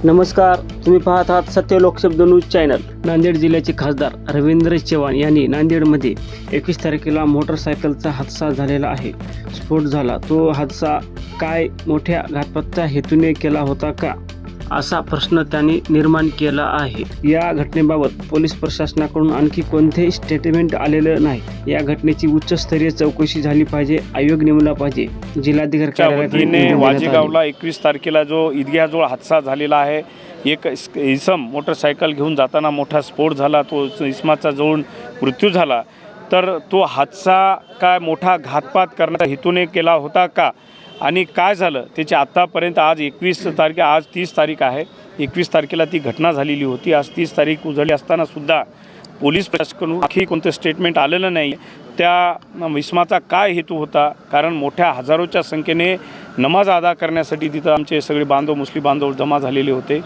नमस्कार, तुम्ही पाहत आहात सत्य लोकशब्द न्यूज चॅनल। नांदेड जिल्ह्याचे खासदार रवींद्र चव्हाण यांनी नांदेडमध्ये 21 तारखेला मोटरसायकलचा हादसा झालेला आहे। स्फोट झाला, तो हादसा काय मोठ्या घातपाताच्या हेतूने केला होता का, असा प्रश्न त्यांनी निर्माण केला आहे। या घटनेबाबत पोलीस प्रशासनाकडून आणखी कोणतेही स्टेटमेंट आलेलं नाही। या घटनेची उच्चस्तरीय चौकशी झाली पाहिजे, आयोग नेमला पाहिजे। जिल्हाधिकारी कार्यालयाने वाजेगावला 21 तारखेला जो ईदगाहजवळ हादसा झालेला आहे, एक इसम मोटरसायकल घेऊन जाताना मोठा स्फोट झाला, तो इसमाचा जळून मृत्यू झाला। तर तो हादसा काय मोठा घातपात करण्याचा हेतूने केला होता का आणि काय झालं त्याची आत्तापर्यंत आज 21 तारीख, आज 30 तारीख आहे। 21 तारखेला ती घटना झालेली होती। आज 30 तारीख उजळली असताना सुद्धा पोलीस प्रशासनाकडून आणखी कोणतं स्टेटमेंट आलेलं नाही। त्या इसमाचा काय हेतू होता, कारण मोठ्या हजारोच्या संख्येने नमाज अदा करण्यासाठी तिथं आमचे सगळे बांधव, मुस्लिम बांधव जमा झालेले होते।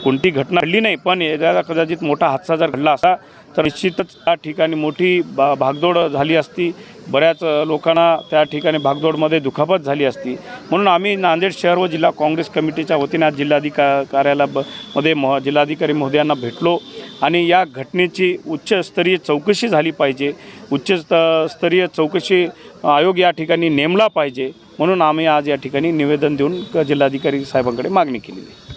कोणती घटना घडली नाही, पण याचा कदाचित मोठा हादसा जर घडला असता तर निश्चितच त्या ठिकाणी मोठी भागदौड झाली असती। बऱ्याच लोकांना त्या ठिकाणी भागदौडमध्ये दुखापत झाली असती। म्हणून आम्ही नांदेड शहर व जिल्हा काँग्रेस कमिटीच्या वतीने आज कार्यालयामध्ये जिल्हाधिकारी महोदयांना भेटलो आणि या घटनेची उच्चस्तरीय चौकशी झाली पाहिजे। उच्चस्तरीय चौकशी आयोग या ठिकाणी नेमला पाहिजे, म्हणून आम्ही आज या ठिकाणी निवेदन देऊन जिल्हाधिकारी साहेबांकडे मागणी केलेली आहे।